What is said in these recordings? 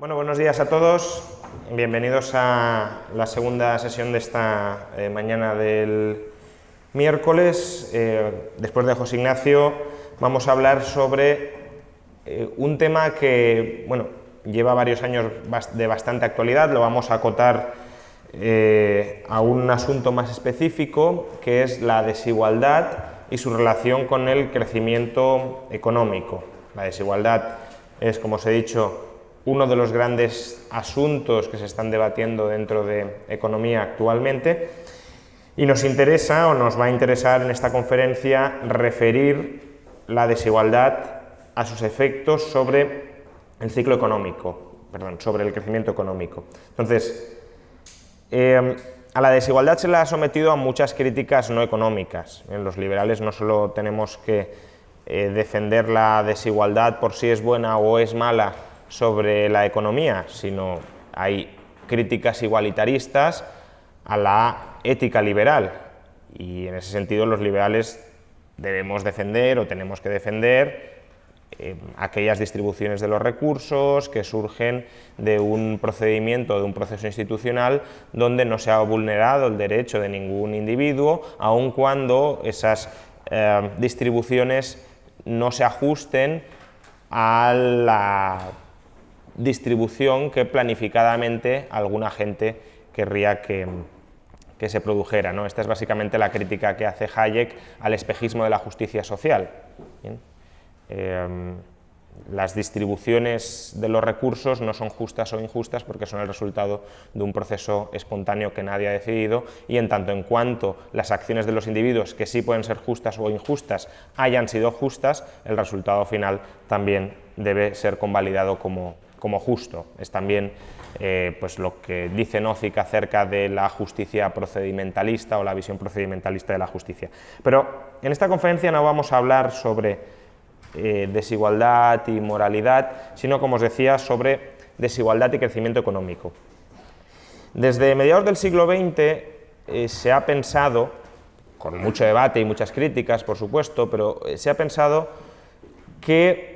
Bueno, buenos días a todos. Bienvenidos a la segunda sesión de esta mañana del miércoles. Después de José Ignacio, vamos a hablar sobre un tema que, bueno, lleva varios años de bastante actualidad. Lo vamos a acotar a un asunto más específico, que es la desigualdad y su relación con el crecimiento económico. La desigualdad es, como os he dicho, uno de los grandes asuntos que se están debatiendo dentro de economía actualmente, y nos interesa, o nos va a interesar en esta conferencia, referir la desigualdad a sus efectos sobre el ciclo económico, sobre el crecimiento económico. Entonces, a la desigualdad se le ha sometido a muchas críticas no económicas. Los liberales no solo tenemos que defender la desigualdad por si es buena o es mala sobre la economía, sino hay críticas igualitaristas a la ética liberal, y en ese sentido los liberales debemos defender o tenemos que defender aquellas distribuciones de los recursos que surgen de un procedimiento, de un proceso institucional donde no se ha vulnerado el derecho de ningún individuo, aun cuando esas distribuciones no se ajusten a la distribución que planificadamente alguna gente querría que se produjera, ¿no? Esta es básicamente la crítica que hace Hayek al espejismo de la justicia social. Las distribuciones de los recursos no son justas o injustas porque son el resultado de un proceso espontáneo que nadie ha decidido, y en tanto en cuanto las acciones de los individuos, que sí pueden ser justas o injustas, hayan sido justas, el resultado final también debe ser convalidado como justo. Es también pues lo que dice Nozick acerca de la justicia procedimentalista o la visión procedimentalista de la justicia. Pero en esta conferencia no vamos a hablar sobre desigualdad y moralidad, sino, como os decía, sobre desigualdad y crecimiento económico. Desde mediados del siglo XX se ha pensado, con mucho debate y muchas críticas, por supuesto, pero se ha pensado que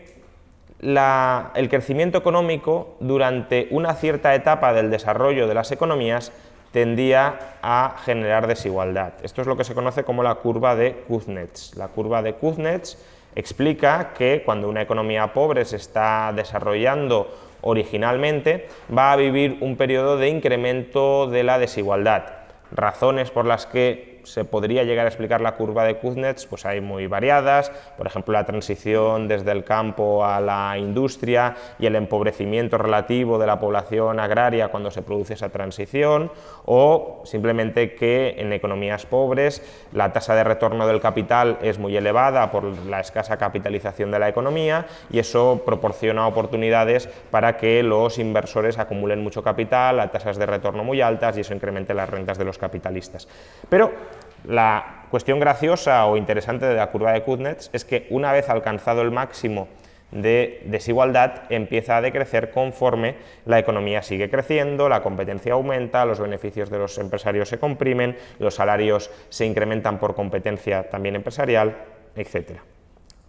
el crecimiento económico durante una cierta etapa del desarrollo de las economías tendía a generar desigualdad. Esto es lo que se conoce como la curva de Kuznets. La curva de Kuznets explica que cuando una economía pobre se está desarrollando originalmente, va a vivir un periodo de incremento de la desigualdad. Razones por las que se podría llegar a explicar la curva de Kuznets pues hay muy variadas, por ejemplo la transición desde el campo a la industria y el empobrecimiento relativo de la población agraria cuando se produce esa transición, o simplemente que en economías pobres la tasa de retorno del capital es muy elevada por la escasa capitalización de la economía, y eso proporciona oportunidades para que los inversores acumulen mucho capital a tasas de retorno muy altas, y eso incremente las rentas de los capitalistas. Pero la cuestión graciosa o interesante de la curva de Kuznets es que una vez alcanzado el máximo de desigualdad empieza a decrecer conforme la economía sigue creciendo, la competencia aumenta, los beneficios de los empresarios se comprimen, los salarios se incrementan por competencia también empresarial, etc.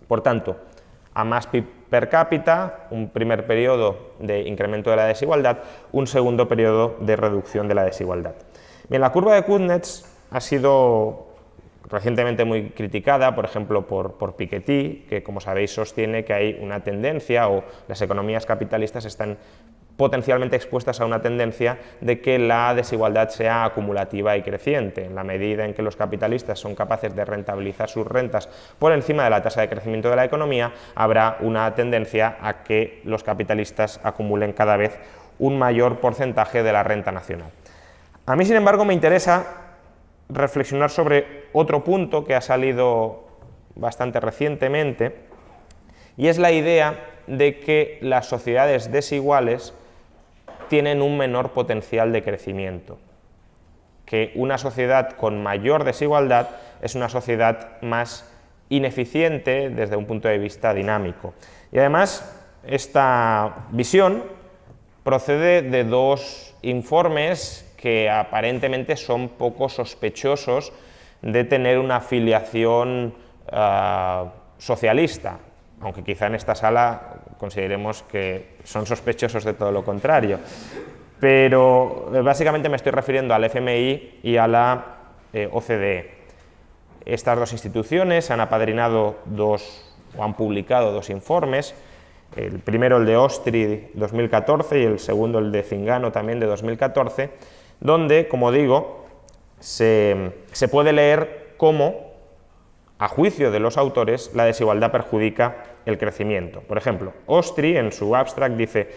Por tanto, a más PIB per cápita, un primer periodo de incremento de la desigualdad, un segundo periodo de reducción de la desigualdad. Bien, la curva de Kuznets ha sido recientemente muy criticada, por ejemplo, por Piketty, que, como sabéis, sostiene que hay una tendencia, o las economías capitalistas están potencialmente expuestas a una tendencia de que la desigualdad sea acumulativa y creciente. En la medida en que los capitalistas son capaces de rentabilizar sus rentas por encima de la tasa de crecimiento de la economía, habrá una tendencia a que los capitalistas acumulen cada vez un mayor porcentaje de la renta nacional. A mí, sin embargo, me interesa reflexionar sobre otro punto que ha salido bastante recientemente, y es la idea de que las sociedades desiguales tienen un menor potencial de crecimiento, que una sociedad con mayor desigualdad es una sociedad más ineficiente desde un punto de vista dinámico. Y además, esta visión procede de dos informes que aparentemente son poco sospechosos de tener una afiliación socialista. aunque quizá en esta sala consideremos que son sospechosos de todo lo contrario. Pero básicamente me estoy refiriendo al FMI y a la OCDE. Estas dos instituciones han apadrinado o han publicado dos informes, el primero el de Ostri 2014 y el segundo el de Zingano también de 2014, donde, como digo, se puede leer cómo, a juicio de los autores, la desigualdad perjudica el crecimiento. Por ejemplo, Ostri en su abstract dice: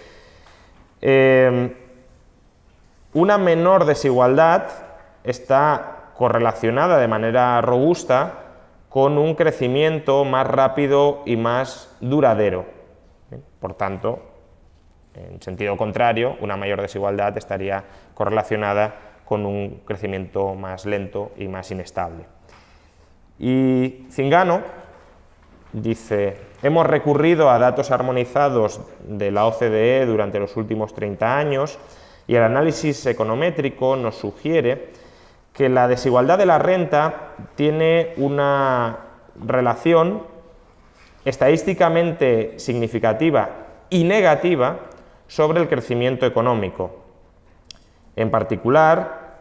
una menor desigualdad está correlacionada de manera robusta con un crecimiento más rápido y más duradero. Por tanto, en sentido contrario, una mayor desigualdad estaría correlacionada con un crecimiento más lento y más inestable. Y Zingano dice: hemos recurrido a datos armonizados de la OCDE durante los últimos 30 años y el análisis econométrico nos sugiere que la desigualdad de la renta tiene una relación estadísticamente significativa y negativa sobre el crecimiento económico. En particular,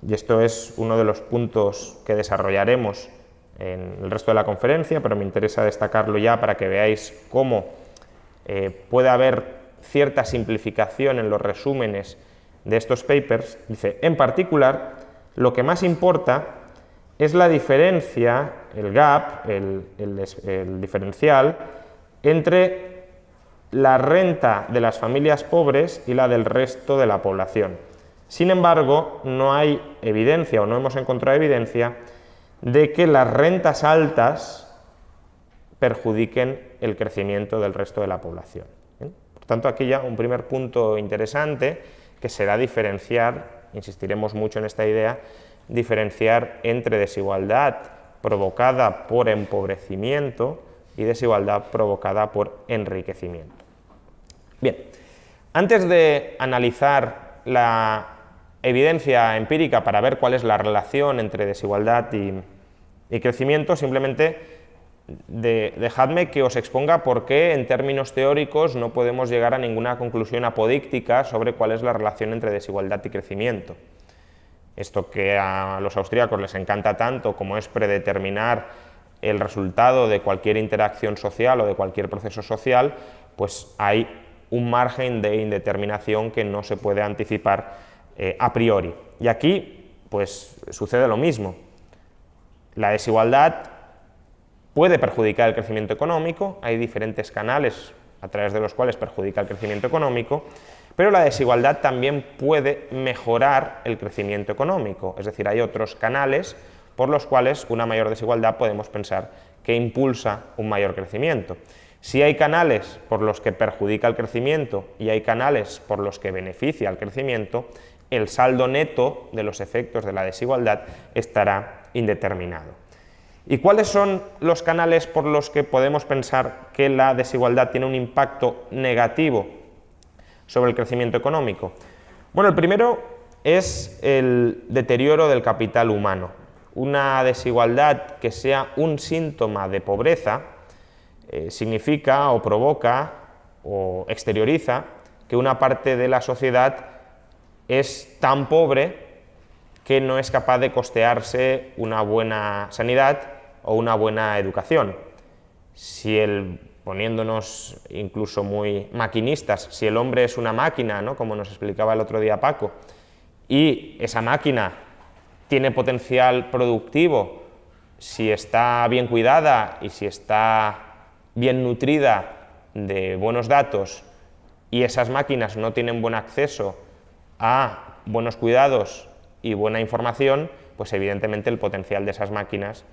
y esto es uno de los puntos que desarrollaremos en el resto de la conferencia, pero me interesa destacarlo ya para que veáis cómo puede haber cierta simplificación en los resúmenes de estos papers. Dice: en particular, lo que más importa es la diferencia, el gap, el diferencial entre la renta de las familias pobres y la del resto de la población. Sin embargo, no hay evidencia o no hemos encontrado evidencia de que las rentas altas perjudiquen el crecimiento del resto de la población. Por tanto, aquí ya un primer punto interesante que será diferenciar, insistiremos mucho en esta idea, diferenciar entre desigualdad provocada por empobrecimiento y desigualdad provocada por enriquecimiento. Bien, antes de analizar la evidencia empírica para ver cuál es la relación entre desigualdad y crecimiento, simplemente dejadme que os exponga por qué en términos teóricos no podemos llegar a ninguna conclusión apodíctica sobre cuál es la relación entre desigualdad y crecimiento. Esto que a los austríacos les encanta tanto como es predeterminar el resultado de cualquier interacción social o de cualquier proceso social, pues hay un margen de indeterminación que no se puede anticipar a priori. Y aquí pues sucede lo mismo. La desigualdad puede perjudicar el crecimiento económico, hay diferentes canales a través de los cuales perjudica el crecimiento económico, pero la desigualdad también puede mejorar el crecimiento económico, es decir, hay otros canales por los cuales una mayor desigualdad podemos pensar que impulsa un mayor crecimiento. Si hay canales por los que perjudica el crecimiento y hay canales por los que beneficia el crecimiento, el saldo neto de los efectos de la desigualdad estará indeterminado. ¿Y cuáles son los canales por los que podemos pensar que la desigualdad tiene un impacto negativo sobre el crecimiento económico? Bueno, el primero es el deterioro del capital humano. Una desigualdad que sea un síntoma de pobreza significa o provoca o exterioriza que una parte de la sociedad es tan pobre que no es capaz de costearse una buena sanidad o una buena educación. Poniéndonos incluso muy maquinistas, si el hombre es una máquina, ¿no?, como nos explicaba el otro día Paco, y esa máquina tiene potencial productivo, si está bien cuidada y si está bien nutrida de buenos datos, y esas máquinas no tienen buen acceso a buenos cuidados y buena información, pues evidentemente el potencial de esas máquinas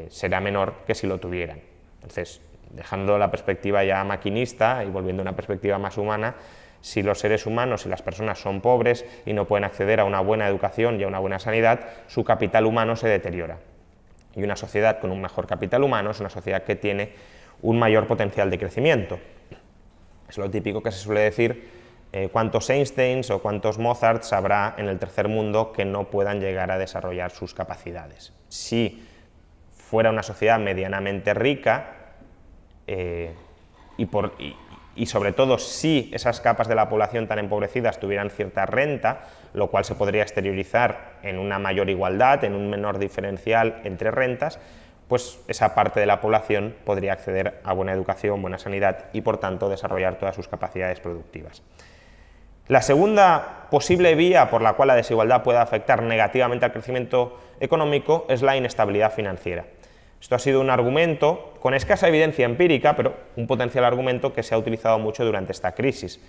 será menor que si lo tuvieran. Entonces, dejando la perspectiva ya maquinista y volviendo a una perspectiva más humana, si los seres humanos y las personas son pobres y no pueden acceder a una buena educación y a una buena sanidad, su capital humano se deteriora. Y una sociedad con un mejor capital humano es una sociedad que tiene un mayor potencial de crecimiento. Es lo típico que se suele decir, cuántos Einsteins o cuántos Mozarts habrá en el tercer mundo que no puedan llegar a desarrollar sus capacidades. Si fuera una sociedad medianamente rica, y sobre todo si esas capas de la población tan empobrecidas tuvieran cierta renta, lo cual se podría exteriorizar en una mayor igualdad, en un menor diferencial entre rentas, pues esa parte de la población podría acceder a buena educación, buena sanidad y por tanto desarrollar todas sus capacidades productivas. La segunda posible vía por la cual la desigualdad puede afectar negativamente al crecimiento económico es la inestabilidad financiera. Esto ha sido un argumento con escasa evidencia empírica, pero un potencial argumento que se ha utilizado mucho durante esta crisis.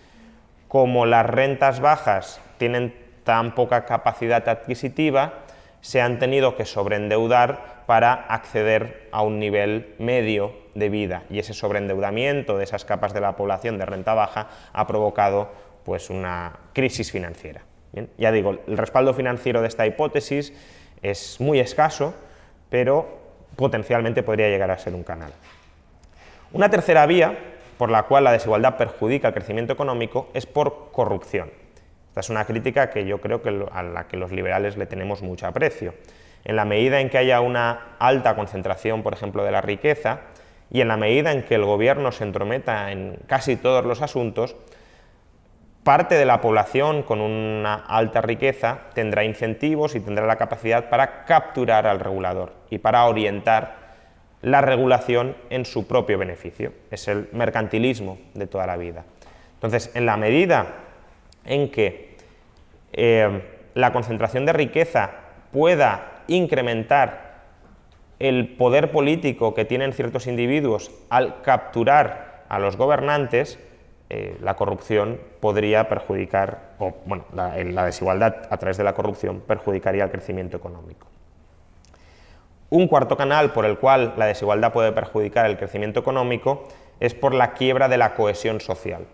Como las rentas bajas tienen tan poca capacidad adquisitiva, se han tenido que sobreendeudar para acceder a un nivel medio de vida, y ese sobreendeudamiento de esas capas de la población de renta baja ha provocado pues una crisis financiera. Bien, ya digo, el respaldo financiero de esta hipótesis es muy escaso, pero potencialmente podría llegar a ser un canal. Una tercera vía por la cual la desigualdad perjudica el crecimiento económico es por corrupción. Esta es una crítica que yo creo que a la que los liberales le tenemos mucho aprecio. En la medida en que haya una alta concentración, por ejemplo, de la riqueza, y en la medida en que el gobierno se entrometa en casi todos los asuntos, parte de la población con una alta riqueza tendrá incentivos y tendrá la capacidad para capturar al regulador y para orientar la regulación en su propio beneficio. Es el mercantilismo de toda la vida. Entonces, en la medida en que la concentración de riqueza pueda incrementar el poder político que tienen ciertos individuos al capturar a los gobernantes, la corrupción podría perjudicar, o bueno, la desigualdad a través de la corrupción perjudicaría el crecimiento económico. Un cuarto canal por el cual la desigualdad puede perjudicar el crecimiento económico es por la quiebra de la cohesión social.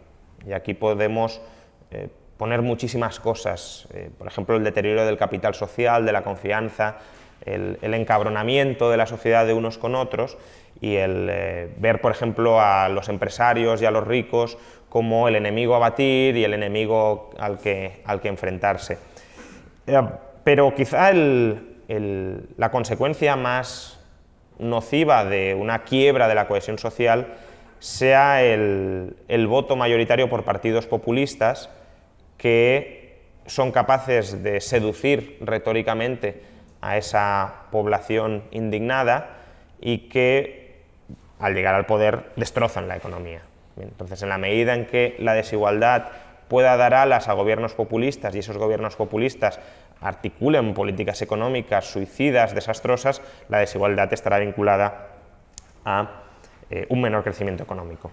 Y aquí podemos poner muchísimas cosas, por ejemplo, el deterioro del capital social, de la confianza, el encabronamiento de la sociedad de unos con otros y el ver, por ejemplo, a los empresarios y a los ricos como el enemigo a batir y el enemigo al que enfrentarse. Pero quizá la consecuencia más nociva de una quiebra de la cohesión social sea el voto mayoritario por partidos populistas que son capaces de seducir retóricamente a esa población indignada y que al llegar al poder destrozan la economía. Bien, entonces, en la medida en que la desigualdad pueda dar alas a gobiernos populistas y esos gobiernos populistas articulen políticas económicas suicidas, desastrosas, la desigualdad estará vinculada a un menor crecimiento económico.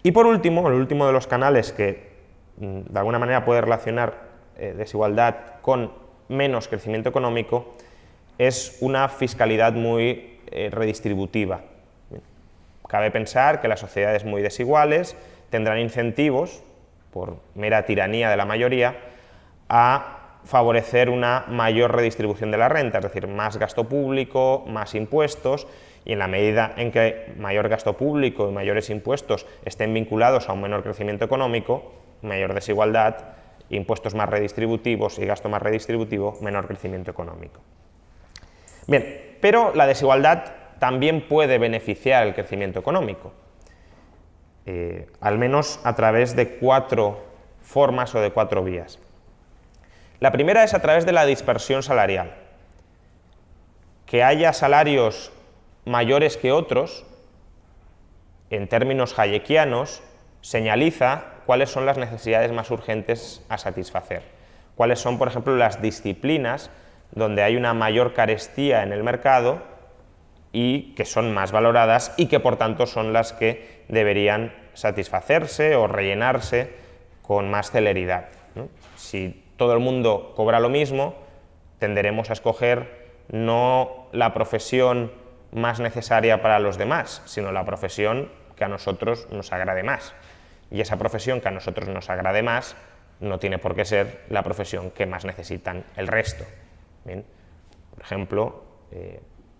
Y por último, el último de los canales que de alguna manera puede relacionar desigualdad con menos crecimiento económico es una fiscalidad muy redistributiva. Cabe pensar que las sociedades muy desiguales tendrán incentivos, por mera tiranía de la mayoría, a favorecer una mayor redistribución de la renta, es decir, más gasto público, más impuestos, y en la medida en que mayor gasto público y mayores impuestos estén vinculados a un menor crecimiento económico, mayor desigualdad, impuestos más redistributivos y gasto más redistributivo, menor crecimiento económico. Bien, pero la desigualdad también puede beneficiar el crecimiento económico, al menos a través de 4 formas o de 4 vías. La primera es a través de la dispersión salarial. Que haya salarios mayores que otros, en términos hayekianos, señaliza cuáles son las necesidades más urgentes a satisfacer. Cuáles son, por ejemplo, las disciplinas donde hay una mayor carestía en el mercado y que son más valoradas y que por tanto son las que deberían satisfacerse o rellenarse con más celeridad, ¿no? Si todo el mundo cobra lo mismo, tenderemos a escoger no la profesión más necesaria para los demás, sino la profesión que a nosotros nos agrade más. Y esa profesión que a nosotros nos agrade más no tiene por qué ser la profesión que más necesitan el resto. Bien. Por ejemplo,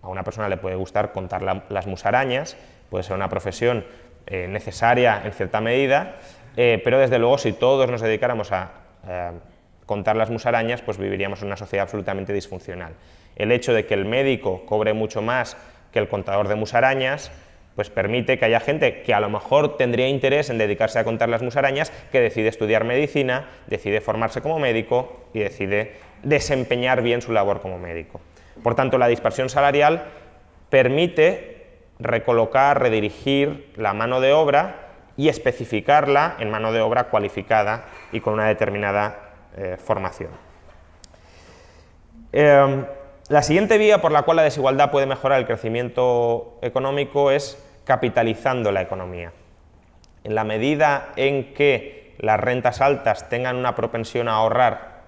a una persona le puede gustar contar las musarañas, puede ser una profesión necesaria en cierta medida, pero desde luego si todos nos dedicáramos a contar las musarañas, pues viviríamos en una sociedad absolutamente disfuncional. El hecho de que el médico cobre mucho más que el contador de musarañas Pues permite que haya gente que a lo mejor tendría interés en dedicarse a contar las musarañas, que decide estudiar medicina, decide formarse como médico y decide desempeñar bien su labor como médico. Por tanto, la dispersión salarial permite recolocar, redirigir la mano de obra y especificarla en mano de obra cualificada y con una determinada formación. La siguiente vía por la cual la desigualdad puede mejorar el crecimiento económico es capitalizando la economía. En la medida en que las rentas altas tengan una propensión a ahorrar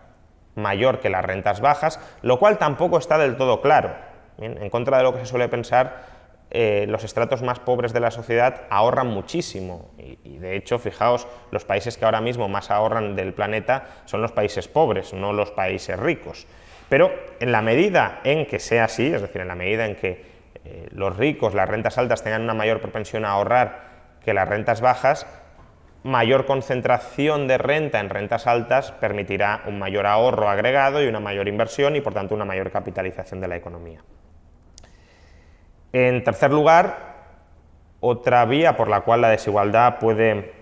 mayor que las rentas bajas, lo cual tampoco está del todo claro. Bien, en contra de lo que se suele pensar, los estratos más pobres de la sociedad ahorran muchísimo y de hecho, fijaos, los países que ahora mismo más ahorran del planeta son los países pobres, no los países ricos. Pero en la medida en que sea así, es decir, en la medida en que los ricos, las rentas altas tengan una mayor propensión a ahorrar que las rentas bajas, mayor concentración de renta en rentas altas permitirá un mayor ahorro agregado y una mayor inversión y por tanto una mayor capitalización de la economía. En tercer lugar, otra vía por la cual la desigualdad puede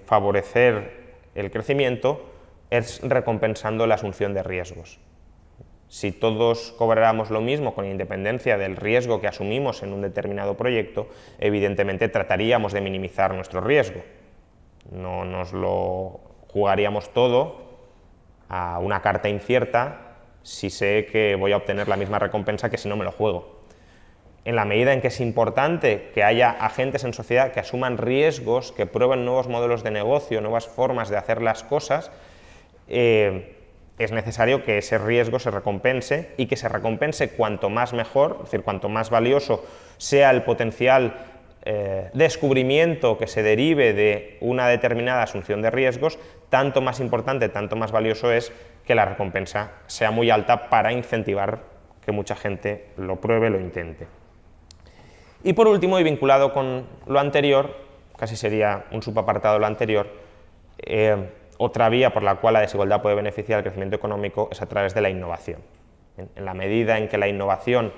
favorecer el crecimiento es recompensando la asunción de riesgos. Si todos cobráramos lo mismo con independencia del riesgo que asumimos en un determinado proyecto, evidentemente trataríamos de minimizar nuestro riesgo. No nos lo jugaríamos todo a una carta incierta si sé que voy a obtener la misma recompensa que si no me lo juego. En la medida en que es importante que haya agentes en sociedad que asuman riesgos, que prueben nuevos modelos de negocio, nuevas formas de hacer las cosas, es necesario que ese riesgo se recompense y que se recompense cuanto más mejor, es decir, cuanto más valioso sea el potencial descubrimiento que se derive de una determinada asunción de riesgos, tanto más importante, tanto más valioso es que la recompensa sea muy alta para incentivar que mucha gente lo pruebe, lo intente. Y por último, y vinculado con lo anterior, casi sería un subapartado de lo anterior, otra vía por la cual la desigualdad puede beneficiar al crecimiento económico es a través de la innovación. En la medida en que la innovación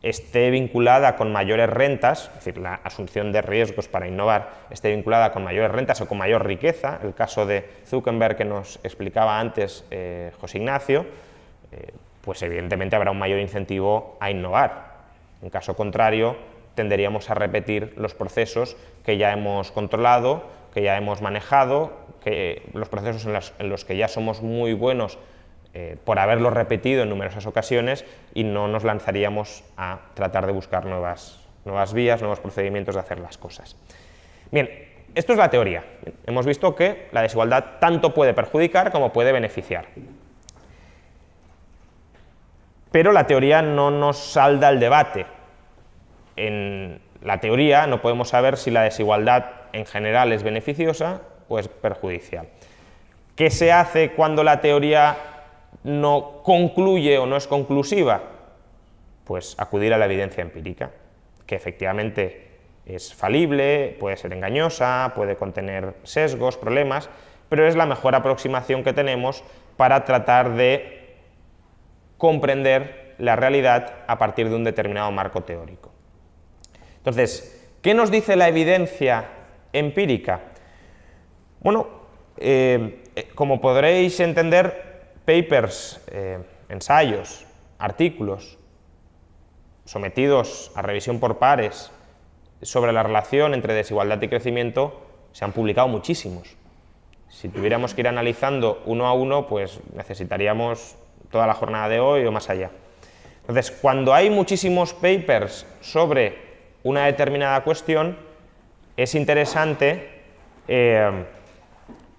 esté vinculada con mayores rentas, es decir, la asunción de riesgos para innovar esté vinculada con mayores rentas o con mayor riqueza, el caso de Zuckerberg que nos explicaba antes José Ignacio, pues evidentemente habrá un mayor incentivo a innovar. En caso contrario, tenderíamos a repetir los procesos que ya hemos controlado, que ya hemos manejado, los procesos en los que ya somos muy buenos por haberlos repetido en numerosas ocasiones y no nos lanzaríamos a tratar de buscar nuevas vías, nuevos procedimientos de hacer las cosas. Bien, esto es la teoría. Hemos visto que la desigualdad tanto puede perjudicar como puede beneficiar. Pero la teoría no nos salda el debate. En la teoría no podemos saber si la desigualdad en general es beneficiosa o es perjudicial. ¿Qué se hace cuando la teoría no concluye o no es conclusiva? Pues acudir a la evidencia empírica, que efectivamente es falible, puede ser engañosa, puede contener sesgos, problemas, pero es la mejor aproximación que tenemos para tratar de comprender la realidad a partir de un determinado marco teórico. Entonces, ¿qué nos dice la evidencia empírica? Bueno, como podréis entender, papers, ensayos, artículos sometidos a revisión por pares sobre la relación entre desigualdad y crecimiento se han publicado muchísimos. Si tuviéramos que ir analizando uno a uno, pues necesitaríamos toda la jornada de hoy o más allá. Entonces, cuando hay muchísimos papers sobre una determinada cuestión, es interesante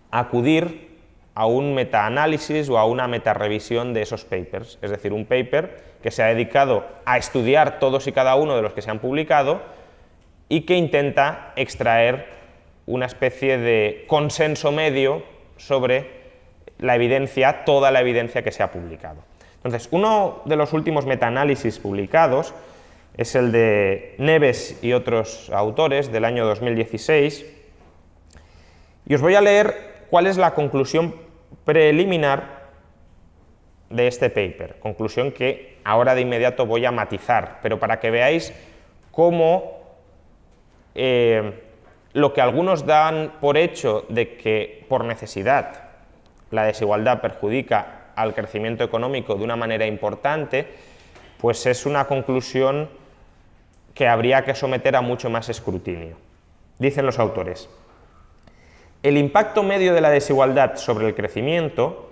acudir a un metaanálisis o a una metarrevisión de esos papers, es decir, un paper que se ha dedicado a estudiar todos y cada uno de los que se han publicado y que intenta extraer una especie de consenso medio sobre la evidencia, toda la evidencia que se ha publicado. Entonces, uno de los últimos metaanálisis publicados es el de Neves y otros autores del año 2016, y os voy a leer cuál es la conclusión preliminar de este paper, conclusión que ahora de inmediato voy a matizar, pero para que veáis cómo lo que algunos dan por hecho de que por necesidad la desigualdad perjudica al crecimiento económico de una manera importante, pues es una conclusión que habría que someter a mucho más escrutinio. Dicen los autores: el impacto medio de la desigualdad sobre el crecimiento,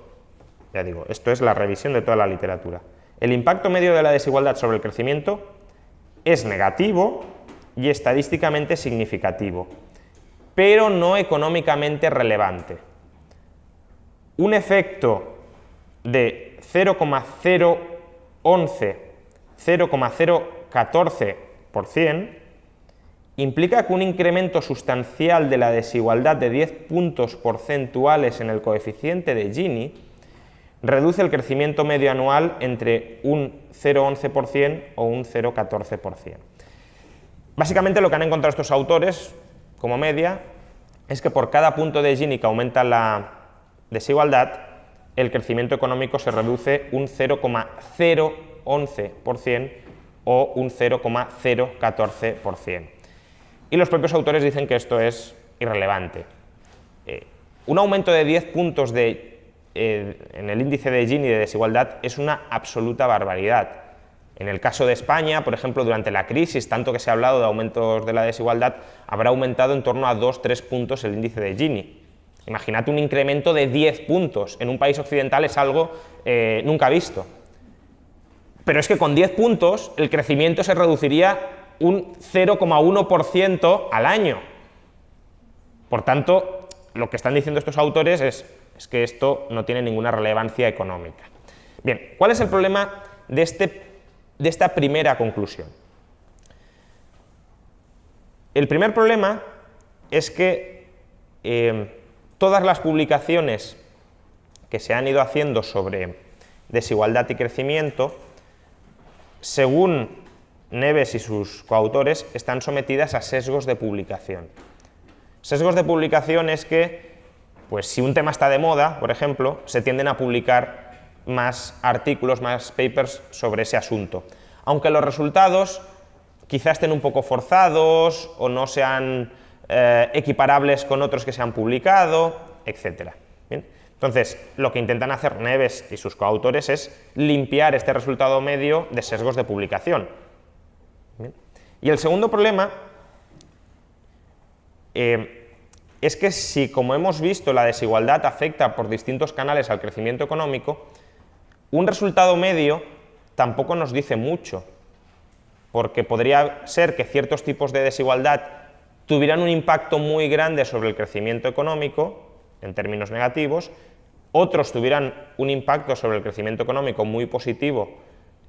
ya digo, esto es la revisión de toda la literatura, el impacto medio de la desigualdad sobre el crecimiento es negativo y estadísticamente significativo, pero no económicamente relevante. Un efecto de 0,014% implica que un incremento sustancial de la desigualdad de 10 puntos porcentuales en el coeficiente de Gini reduce el crecimiento medio anual entre un 0,11% o un 0,14%. Básicamente lo que han encontrado estos autores como media es que por cada punto de Gini que aumenta la desigualdad, el crecimiento económico se reduce un 0,011% o un 0,014%. Y los propios autores dicen que esto es irrelevante. Un aumento de 10 puntos en el índice de Gini de desigualdad es una absoluta barbaridad. En el caso de España, por ejemplo, durante la crisis, tanto que se ha hablado de aumentos de la desigualdad, habrá aumentado en torno a 2-3 puntos el índice de Gini. Imagínate un incremento de 10 puntos en un país occidental, es algo nunca visto. Pero es que con 10 puntos el crecimiento se reduciría un 0,1% al año. Por tanto, lo que están diciendo estos autores es que esto no tiene ninguna relevancia económica. Bien, ¿cuál es el problema de esta primera conclusión? El primer problema es que todas las publicaciones que se han ido haciendo sobre desigualdad y crecimiento, según Neves y sus coautores, están sometidas a sesgos de publicación. Sesgos de publicación es que, pues si un tema está de moda, por ejemplo, se tienden a publicar más artículos, más papers sobre ese asunto. Aunque los resultados quizás estén un poco forzados o no sean equiparables con otros que se han publicado, etc. ¿Bien? Entonces, lo que intentan hacer Neves y sus coautores es limpiar este resultado medio de sesgos de publicación. ¿Bien? Y el segundo problema es que si, como hemos visto, la desigualdad afecta por distintos canales al crecimiento económico, un resultado medio tampoco nos dice mucho, porque podría ser que ciertos tipos de desigualdad tuvieran un impacto muy grande sobre el crecimiento económico, en términos negativos, otros tuvieran un impacto sobre el crecimiento económico muy positivo,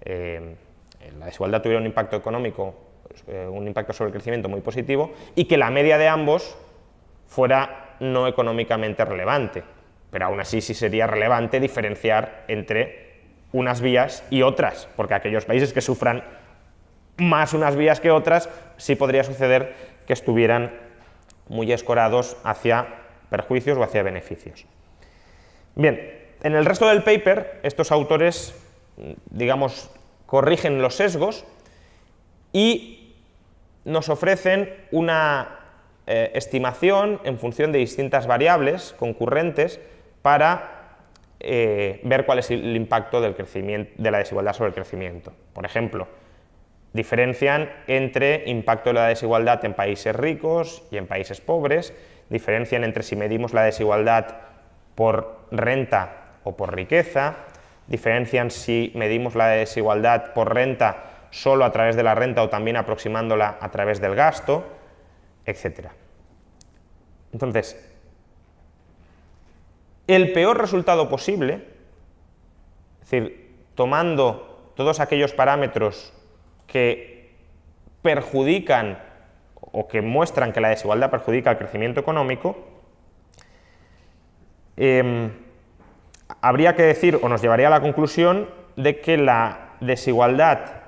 la desigualdad tuviera un impacto económico, un impacto sobre el crecimiento muy positivo, y que la media de ambos fuera no económicamente relevante. Pero aún así sí sería relevante diferenciar entre unas vías y otras, porque aquellos países que sufran más unas vías que otras, sí podría suceder que estuvieran muy escorados hacia perjuicios o hacia beneficios. Bien, en el resto del paper, estos autores, digamos, corrigen los sesgos y nos ofrecen una estimación en función de distintas variables concurrentes para ver cuál es el impacto del crecimiento, de la desigualdad sobre el crecimiento. Por ejemplo, diferencian entre impacto de la desigualdad en países ricos y en países pobres, diferencian entre si medimos la desigualdad por renta o por riqueza, diferencian si medimos la desigualdad por renta solo a través de la renta o también aproximándola a través del gasto, etc. Entonces, el peor resultado posible, es decir, tomando todos aquellos parámetros que perjudican o que muestran que la desigualdad perjudica el crecimiento económico, habría que decir, o nos llevaría a la conclusión, de que la desigualdad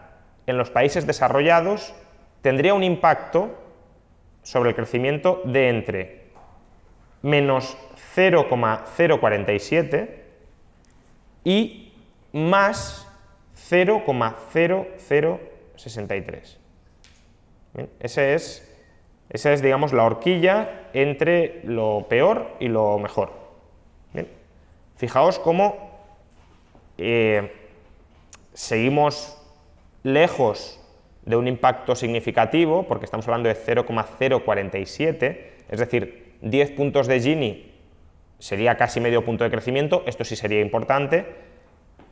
en los países desarrollados tendría un impacto sobre el crecimiento de entre menos 0,047 y más 0,0063. Bien, esa es, digamos, la horquilla entre lo peor y lo mejor. Bien, fijaos cómo seguimos lejos de un impacto significativo, porque estamos hablando de 0,047, es decir, 10 puntos de Gini sería casi medio punto de crecimiento, esto sí sería importante,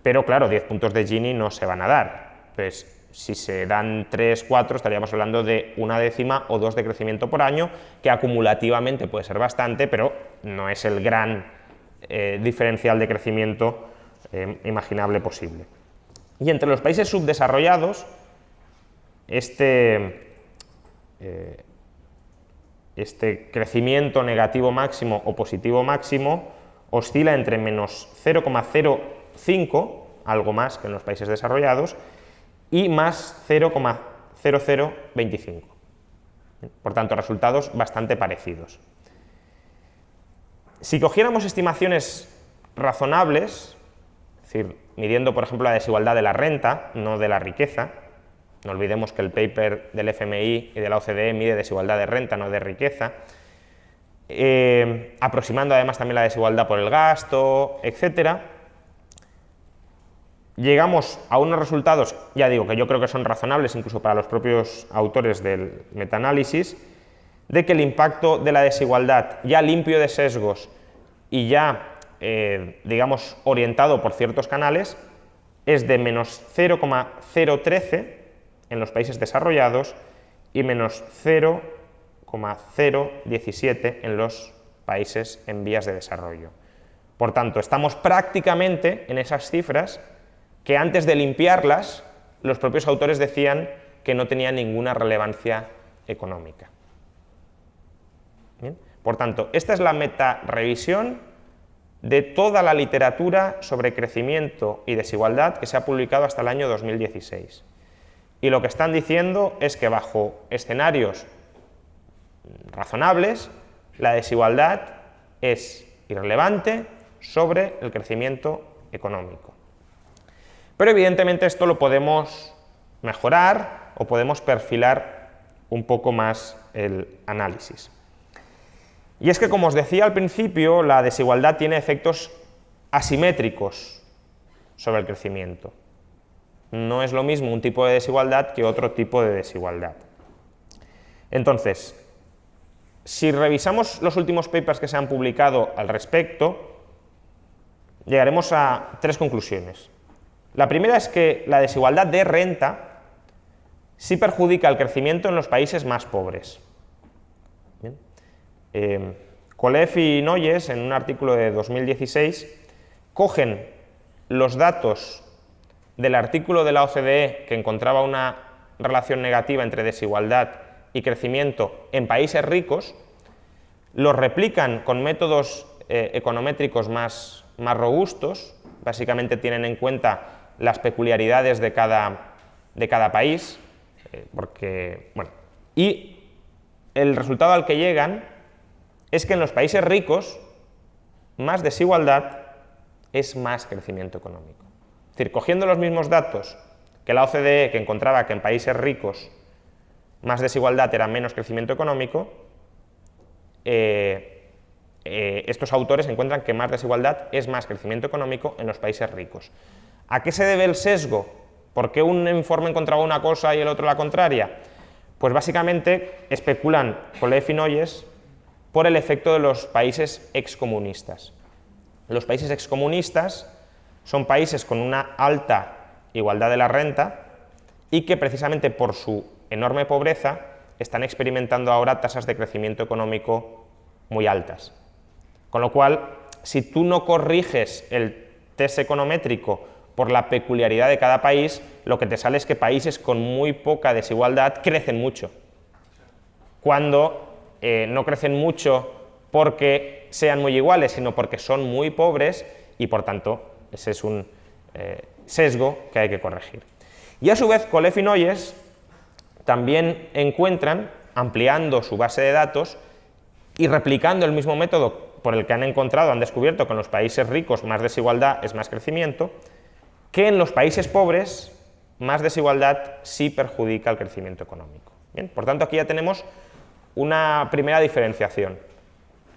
pero claro, 10 puntos de Gini no se van a dar. Pues si se dan 3, 4, estaríamos hablando de 1/10 o 2 de crecimiento por año, que acumulativamente puede ser bastante, pero no es el gran diferencial de crecimiento imaginable posible. Y entre los países subdesarrollados, este crecimiento negativo máximo o positivo máximo oscila entre menos 0,05, algo más que en los países desarrollados, y más 0,0025. Por tanto, resultados bastante parecidos. Si cogiéramos estimaciones razonables, es decir, midiendo, por ejemplo, la desigualdad de la renta, no de la riqueza, no olvidemos que el paper del FMI y de la OCDE mide desigualdad de renta, no de riqueza, aproximando además también la desigualdad por el gasto, etcétera, llegamos a unos resultados, ya digo, que yo creo que son razonables incluso para los propios autores del metaanálisis, de que el impacto de la desigualdad, ya limpio de sesgos y ya, digamos, orientado por ciertos canales, es de menos 0,013 en los países desarrollados y menos 0,017 en los países en vías de desarrollo. Por tanto, estamos prácticamente en esas cifras que antes de limpiarlas, los propios autores decían que no tenían ninguna relevancia económica. ¿Bien? Por tanto, esta es la metarrevisión de toda la literatura sobre crecimiento y desigualdad que se ha publicado hasta el año 2016. Y lo que están diciendo es que bajo escenarios razonables, la desigualdad es irrelevante sobre el crecimiento económico. Pero evidentemente esto lo podemos mejorar o podemos perfilar un poco más el análisis. Y es que, como os decía al principio, la desigualdad tiene efectos asimétricos sobre el crecimiento. No es lo mismo un tipo de desigualdad que otro tipo de desigualdad. Entonces, si revisamos los últimos papers que se han publicado al respecto, llegaremos a 3 conclusiones. La primera es que la desigualdad de renta sí perjudica el crecimiento en los países más pobres. Bien. Kolev y Noyes, en un artículo de 2016, cogen los datos del artículo de la OCDE que encontraba una relación negativa entre desigualdad y crecimiento en países ricos, los replican con métodos econométricos más robustos, básicamente tienen en cuenta las peculiaridades de cada país, y el resultado al que llegan es que en los países ricos más desigualdad es más crecimiento económico. Es decir, cogiendo los mismos datos que la OCDE, que encontraba que en países ricos más desigualdad era menos crecimiento económico, estos autores encuentran que más desigualdad es más crecimiento económico en los países ricos. ¿A qué se debe el sesgo? ¿Por qué un informe encontraba una cosa y el otro la contraria? Pues básicamente especulan Kolev y Noyes por el efecto de los países excomunistas. Los países excomunistas son países con una alta igualdad de la renta y que precisamente por su enorme pobreza están experimentando ahora tasas de crecimiento económico muy altas. Con lo cual, si tú no corriges el test econométrico por la peculiaridad de cada país, lo que te sale es que países con muy poca desigualdad crecen mucho, cuando no crecen mucho porque sean muy iguales, sino porque son muy pobres y, por tanto, ese es un sesgo que hay que corregir. Y a su vez, Kolev y Noyes también encuentran, ampliando su base de datos y replicando el mismo método por el que han descubierto que en los países ricos más desigualdad es más crecimiento, que en los países pobres más desigualdad sí perjudica el crecimiento económico. Bien, por tanto, aquí ya tenemos una primera diferenciación.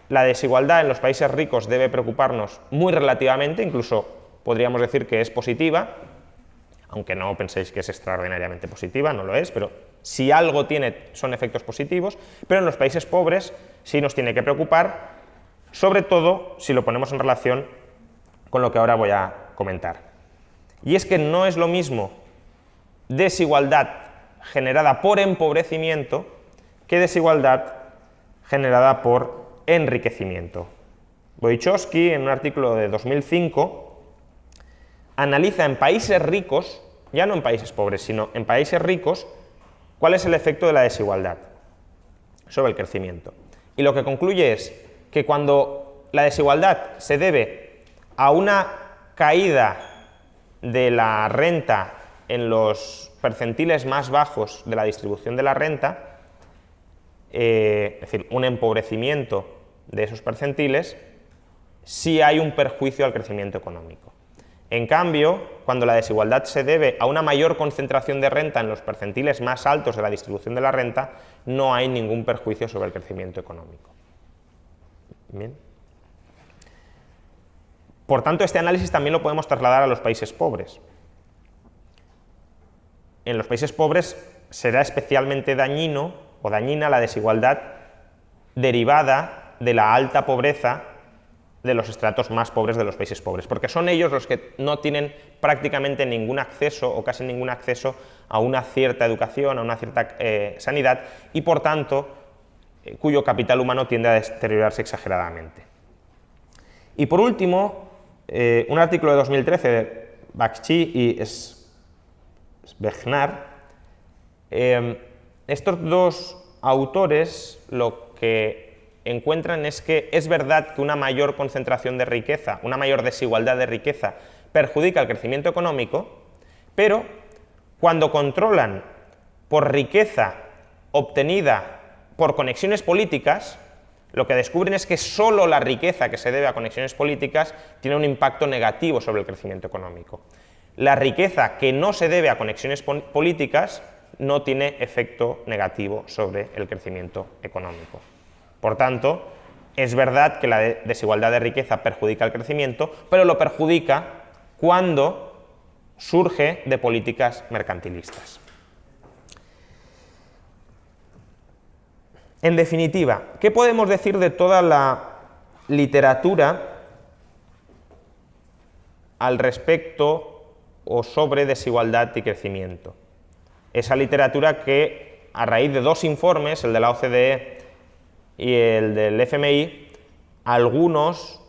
La desigualdad en los países ricos debe preocuparnos muy relativamente, incluso podríamos decir que es positiva, aunque no penséis que es extraordinariamente positiva, no lo es, pero si algo tiene son efectos positivos, pero en los países pobres sí nos tiene que preocupar, sobre todo si lo ponemos en relación con lo que ahora voy a comentar. Y es que no es lo mismo desigualdad generada por empobrecimiento que desigualdad generada por enriquecimiento. Wojciechowski, en un artículo de 2005, analiza en países ricos, ya no en países pobres, sino en países ricos, cuál es el efecto de la desigualdad sobre el crecimiento. Y lo que concluye es que cuando la desigualdad se debe a una caída de la renta en los percentiles más bajos de la distribución de la renta, es decir, un empobrecimiento de esos percentiles, sí hay un perjuicio al crecimiento económico. En cambio, cuando la desigualdad se debe a una mayor concentración de renta en los percentiles más altos de la distribución de la renta, no hay ningún perjuicio sobre el crecimiento económico. Bien. Por tanto, este análisis también lo podemos trasladar a los países pobres. En los países pobres será especialmente dañina la desigualdad derivada de la alta pobreza de los estratos más pobres de los países pobres, porque son ellos los que no tienen prácticamente ningún acceso o casi ningún acceso a una cierta educación, a una cierta sanidad y por tanto cuyo capital humano tiende a deteriorarse exageradamente. Y por último, un artículo de 2013 de Bakshi y Svejnar, estos dos autores lo que encuentran es que es verdad que una mayor concentración de riqueza, una mayor desigualdad de riqueza perjudica el crecimiento económico, pero cuando controlan por riqueza obtenida por conexiones políticas, lo que descubren es que solo la riqueza que se debe a conexiones políticas tiene un impacto negativo sobre el crecimiento económico. La riqueza que no se debe a conexiones políticas no tiene efecto negativo sobre el crecimiento económico. Por tanto, es verdad que la desigualdad de riqueza perjudica el crecimiento, pero lo perjudica cuando surge de políticas mercantilistas. En definitiva, ¿qué podemos decir de toda la literatura al respecto o sobre desigualdad y crecimiento? Esa literatura que, a raíz de dos informes, el de la OCDE y el del FMI, algunos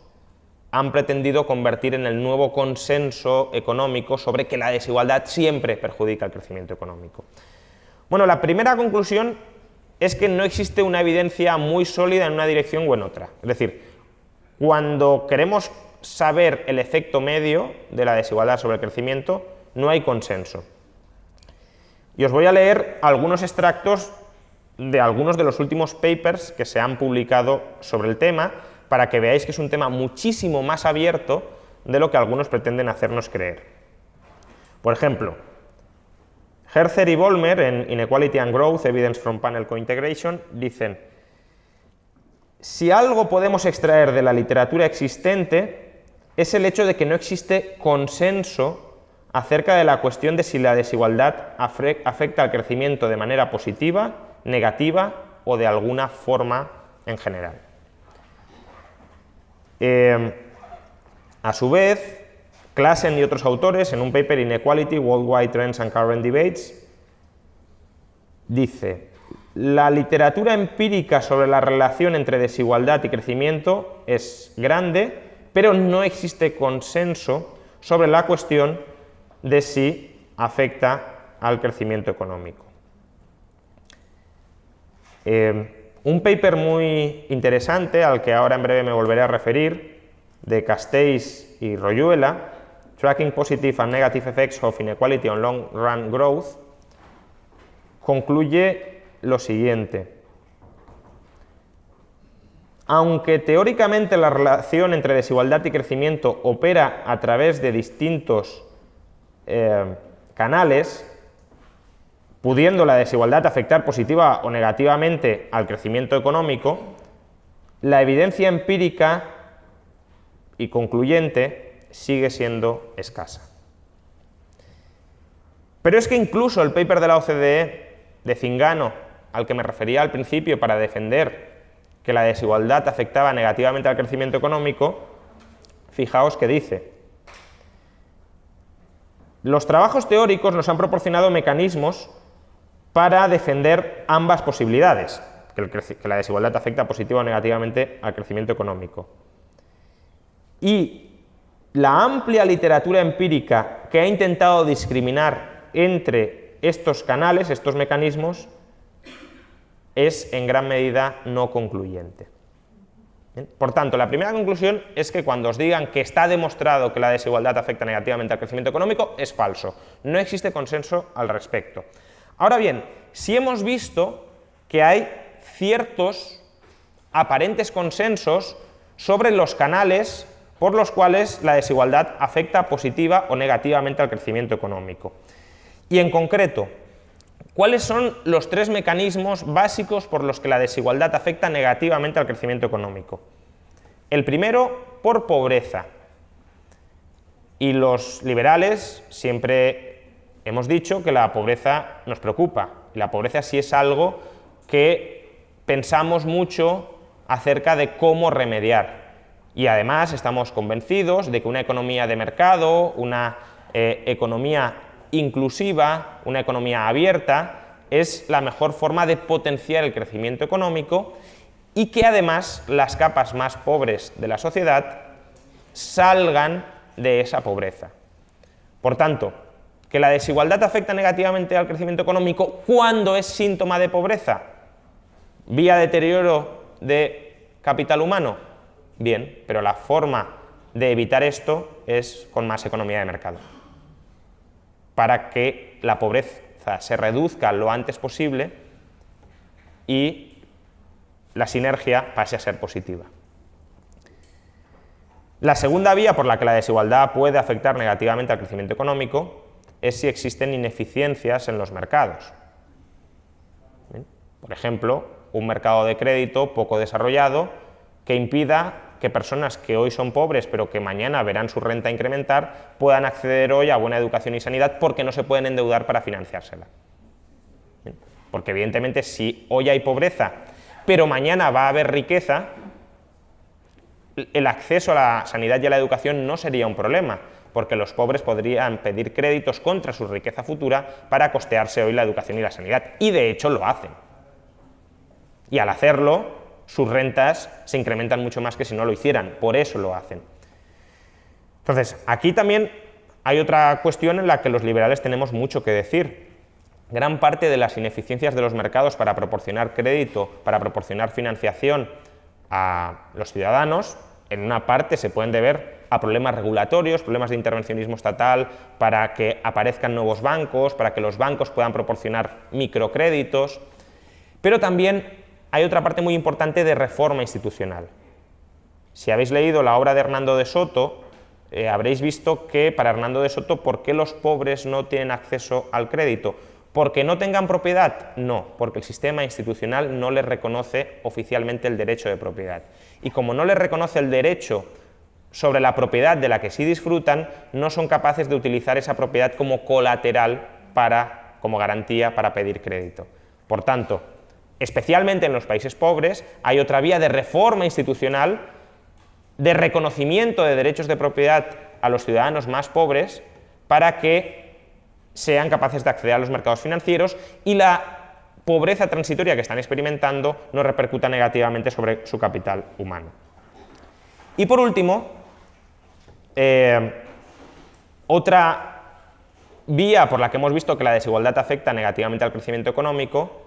han pretendido convertir en el nuevo consenso económico sobre que la desigualdad siempre perjudica el crecimiento económico. Bueno, la primera conclusión es que no existe una evidencia muy sólida en una dirección o en otra. Es decir, cuando queremos saber el efecto medio de la desigualdad sobre el crecimiento, no hay consenso. Y os voy a leer algunos extractos de algunos de los últimos papers que se han publicado sobre el tema, para que veáis que es un tema muchísimo más abierto de lo que algunos pretenden hacernos creer. Por ejemplo, Herzer y Vollmer, en Inequality and Growth, Evidence from Panel Cointegration, dicen: si algo podemos extraer de la literatura existente es el hecho de que no existe consenso acerca de la cuestión de si la desigualdad afecta al crecimiento de manera positiva, negativa o de alguna forma en general. A su vez, Classen y otros autores, en un paper Inequality, Worldwide Trends and Current Debates, dice: la literatura empírica sobre la relación entre desigualdad y crecimiento es grande, pero no existe consenso sobre la cuestión de si afecta al crecimiento económico. Un paper muy interesante, al que ahora en breve me volveré a referir, de Castells y Royuela, Tracking Positive and Negative Effects of Inequality on Long Run Growth, concluye lo siguiente: aunque teóricamente la relación entre desigualdad y crecimiento opera a través de distintos canales, pudiendo la desigualdad afectar positiva o negativamente al crecimiento económico, la evidencia empírica y concluyente sigue siendo escasa. Pero es que incluso el paper de la OCDE de Zingano, al que me refería al principio para defender que la desigualdad afectaba negativamente al crecimiento económico, fijaos que dice: los trabajos teóricos nos han proporcionado mecanismos para defender ambas posibilidades, que la desigualdad afecta positiva o negativamente al crecimiento económico. Y la amplia literatura empírica que ha intentado discriminar entre estos canales, estos mecanismos, es en gran medida no concluyente. ¿Bien? Por tanto, la primera conclusión es que cuando os digan que está demostrado que la desigualdad afecta negativamente al crecimiento económico, es falso. No existe consenso al respecto. Ahora bien, sí hemos visto que hay ciertos aparentes consensos sobre los canales por los cuales la desigualdad afecta positiva o negativamente al crecimiento económico. Y en concreto, ¿cuáles son los tres mecanismos básicos por los que la desigualdad afecta negativamente al crecimiento económico? El primero, por pobreza. Y los liberales siempre hemos dicho que la pobreza nos preocupa. Y la pobreza sí es algo que pensamos mucho acerca de cómo remediar. Y además estamos convencidos de que una economía de mercado, una economía inclusiva, una economía abierta, es la mejor forma de potenciar el crecimiento económico y que además las capas más pobres de la sociedad salgan de esa pobreza. Por tanto, que la desigualdad afecta negativamente al crecimiento económico cuando es síntoma de pobreza, vía deterioro de capital humano, bien, pero la forma de evitar esto es con más economía de mercado, para que la pobreza se reduzca lo antes posible y la sinergia pase a ser positiva. La segunda vía por la que la desigualdad puede afectar negativamente al crecimiento económico es si existen ineficiencias en los mercados. ¿Bien? Por ejemplo, un mercado de crédito poco desarrollado que impida que personas que hoy son pobres pero que mañana verán su renta incrementar puedan acceder hoy a buena educación y sanidad porque no se pueden endeudar para financiársela. ¿Bien? Porque evidentemente si hoy hay pobreza pero mañana va a haber riqueza, el acceso a la sanidad y a la educación no sería un problema, porque los pobres podrían pedir créditos contra su riqueza futura para costearse hoy la educación y la sanidad, y de hecho lo hacen. Y al hacerlo, sus rentas se incrementan mucho más que si no lo hicieran, por eso lo hacen. Entonces, aquí también hay otra cuestión en la que los liberales tenemos mucho que decir. Gran parte de las ineficiencias de los mercados para proporcionar crédito, para proporcionar financiación a los ciudadanos, en una parte se pueden deber a problemas regulatorios, problemas de intervencionismo estatal, para que aparezcan nuevos bancos, para que los bancos puedan proporcionar microcréditos, pero también hay otra parte muy importante de reforma institucional. Si habéis leído la obra de Hernando de Soto, habréis visto que para Hernando de Soto, ¿por qué los pobres no tienen acceso al crédito? ¿Porque no tengan propiedad? No, porque el sistema institucional no les reconoce oficialmente el derecho de propiedad. Y como no les reconoce el derecho sobre la propiedad de la que sí disfrutan, no son capaces de utilizar esa propiedad como colateral como garantía para pedir crédito. Por tanto, especialmente en los países pobres, hay otra vía de reforma institucional, de reconocimiento de derechos de propiedad a los ciudadanos más pobres para que sean capaces de acceder a los mercados financieros y la pobreza transitoria que están experimentando no repercuta negativamente sobre su capital humano. Y por último, otra vía por la que hemos visto que la desigualdad afecta negativamente al crecimiento económico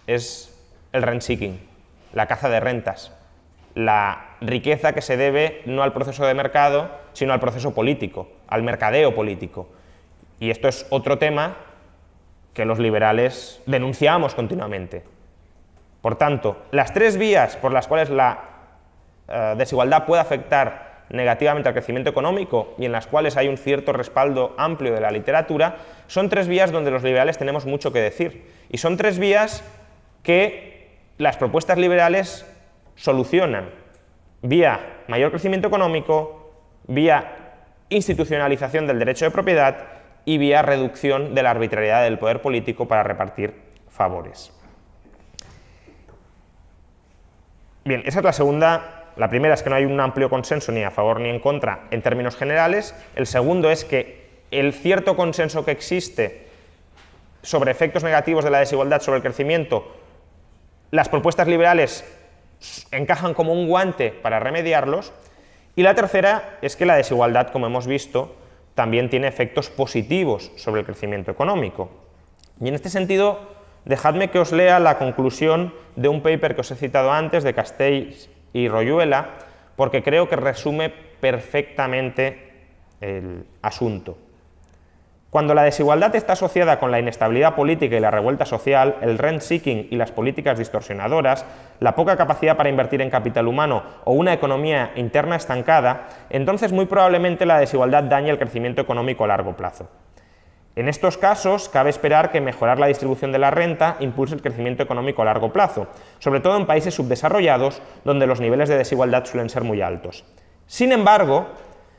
es el rent seeking, la caza de rentas, la riqueza que se debe no al proceso de mercado, sino al proceso político, al mercadeo político. Y esto es otro tema que los liberales denunciamos continuamente. Por tanto, las tres vías por las cuales la desigualdad puede afectar negativamente al crecimiento económico y en las cuales hay un cierto respaldo amplio de la literatura, son 3 vías donde los liberales tenemos mucho que decir. Y son 3 vías que las propuestas liberales solucionan, vía mayor crecimiento económico, vía institucionalización del derecho de propiedad y vía reducción de la arbitrariedad del poder político para repartir favores. Bien, esa es la segunda. La primera es que no hay un amplio consenso ni a favor ni en contra en términos generales. El segundo es que el cierto consenso que existe sobre efectos negativos de la desigualdad sobre el crecimiento, las propuestas liberales encajan como un guante para remediarlos. Y la tercera es que la desigualdad, como hemos visto, también tiene efectos positivos sobre el crecimiento económico. Y en este sentido, dejadme que os lea la conclusión de un paper que os he citado antes, de Castells y Royuela, porque creo que resume perfectamente el asunto. Cuando la desigualdad está asociada con la inestabilidad política y la revuelta social, el rent-seeking y las políticas distorsionadoras, la poca capacidad para invertir en capital humano o una economía interna estancada, entonces muy probablemente la desigualdad daña el crecimiento económico a largo plazo. En estos casos, cabe esperar que mejorar la distribución de la renta impulse el crecimiento económico a largo plazo, sobre todo en países subdesarrollados, donde los niveles de desigualdad suelen ser muy altos. Sin embargo,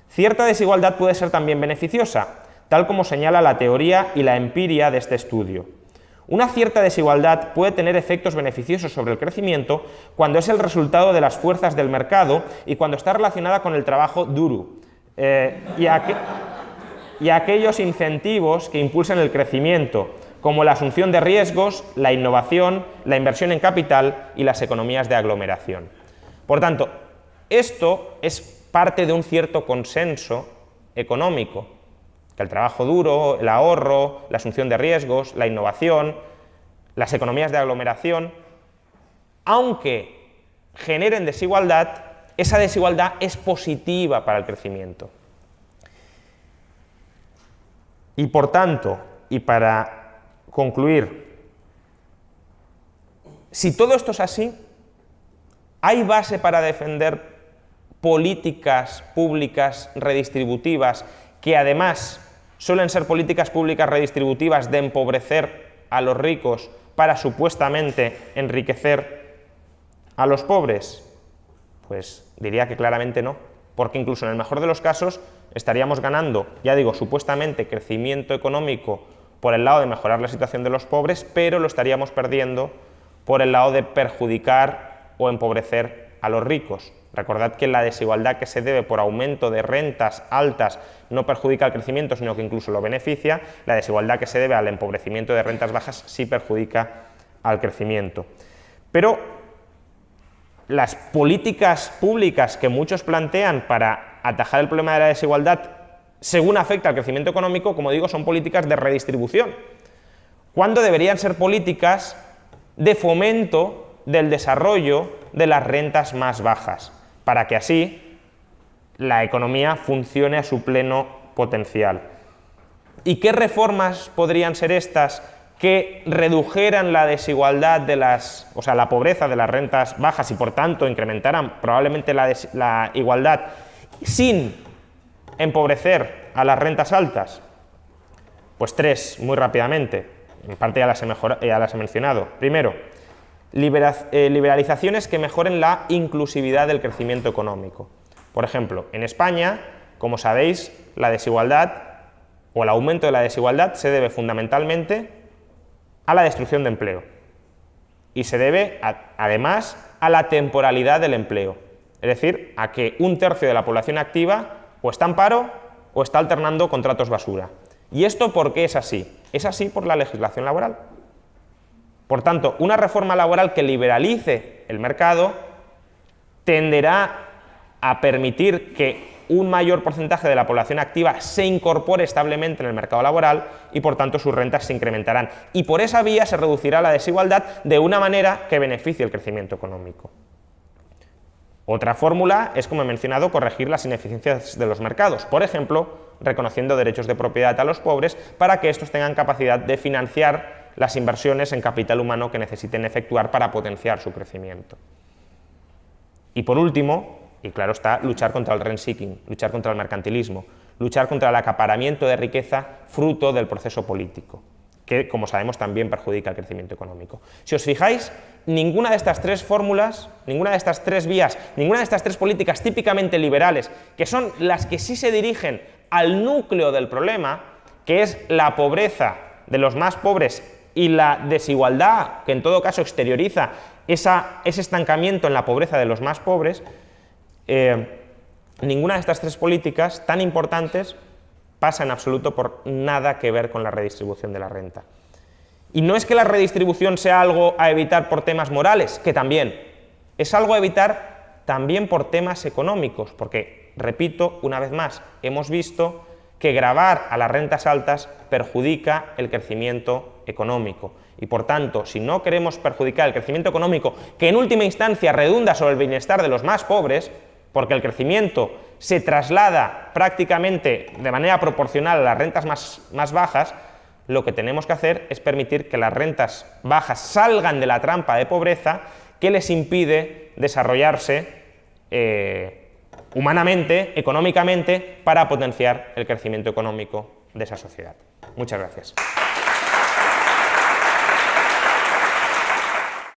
cierta desigualdad puede ser también beneficiosa, tal como señala la teoría y la empiria de este estudio. Una cierta desigualdad puede tener efectos beneficiosos sobre el crecimiento cuando es el resultado de las fuerzas del mercado y cuando está relacionada con el trabajo duro y aquellos incentivos que impulsan el crecimiento, como la asunción de riesgos, la innovación, la inversión en capital y las economías de aglomeración. Por tanto, esto es parte de un cierto consenso económico, que el trabajo duro, el ahorro, la asunción de riesgos, la innovación, las economías de aglomeración, aunque generen desigualdad, esa desigualdad es positiva para el crecimiento. Y por tanto, y para concluir, si todo esto es así, ¿hay base para defender políticas públicas redistributivas que además suelen ser políticas públicas redistributivas de empobrecer a los ricos para supuestamente enriquecer a los pobres? Pues diría que claramente no, porque incluso en el mejor de los casos estaríamos ganando, ya digo, supuestamente crecimiento económico por el lado de mejorar la situación de los pobres, pero lo estaríamos perdiendo por el lado de perjudicar o empobrecer a los ricos. Recordad que la desigualdad que se debe por aumento de rentas altas no perjudica el crecimiento, sino que incluso lo beneficia. La desigualdad que se debe al empobrecimiento de rentas bajas sí perjudica al crecimiento. Pero las políticas públicas que muchos plantean para atajar el problema de la desigualdad, según afecta al crecimiento económico, como digo, son políticas de redistribución, cuando deberían ser políticas de fomento del desarrollo de las rentas más bajas, para que así la economía funcione a su pleno potencial. ¿Y qué reformas podrían ser estas que redujeran la desigualdad de la pobreza de las rentas bajas y por tanto incrementaran probablemente la igualdad sin empobrecer a las rentas altas? Pues 3, muy rápidamente, en parte ya las he mencionado. Primero, liberalizaciones que mejoren la inclusividad del crecimiento económico. Por ejemplo, en España, como sabéis, la desigualdad o el aumento de la desigualdad se debe fundamentalmente a la destrucción de empleo y se debe además a la temporalidad del empleo, es decir, a que 1/3 de la población activa o está en paro o está alternando contratos basura. ¿Y esto por qué es así? Es así por la legislación laboral. Por tanto, una reforma laboral que liberalice el mercado tenderá a permitir que un mayor porcentaje de la población activa se incorpore establemente en el mercado laboral y por tanto sus rentas se incrementarán. Y por esa vía se reducirá la desigualdad de una manera que beneficie el crecimiento económico. Otra fórmula es, como he mencionado, corregir las ineficiencias de los mercados, por ejemplo, reconociendo derechos de propiedad a los pobres para que estos tengan capacidad de financiar las inversiones en capital humano que necesiten efectuar para potenciar su crecimiento. Y por último, Y claro está, luchar contra el rent-seeking, luchar contra el mercantilismo, luchar contra el acaparamiento de riqueza fruto del proceso político, que, como sabemos, también perjudica el crecimiento económico. Si os fijáis, ninguna de estas tres fórmulas, ninguna de estas tres vías, ninguna de estas tres políticas típicamente liberales, que son las que sí se dirigen al núcleo del problema, que es la pobreza de los más pobres y la desigualdad, que en todo caso exterioriza ese estancamiento en la pobreza de los más pobres, ninguna de estas tres políticas tan importantes pasa en absoluto por nada que ver con la redistribución de la renta. Y no es que la redistribución sea algo a evitar por temas morales, que también, es algo a evitar también por temas económicos, porque, repito, una vez más, hemos visto que gravar a las rentas altas perjudica el crecimiento económico. Y por tanto, si no queremos perjudicar el crecimiento económico, que en última instancia redunda sobre el bienestar de los más pobres, porque el crecimiento se traslada prácticamente de manera proporcional a las rentas más bajas, lo que tenemos que hacer es permitir que las rentas bajas salgan de la trampa de pobreza que les impide desarrollarse humanamente, económicamente, para potenciar el crecimiento económico de esa sociedad. Muchas gracias.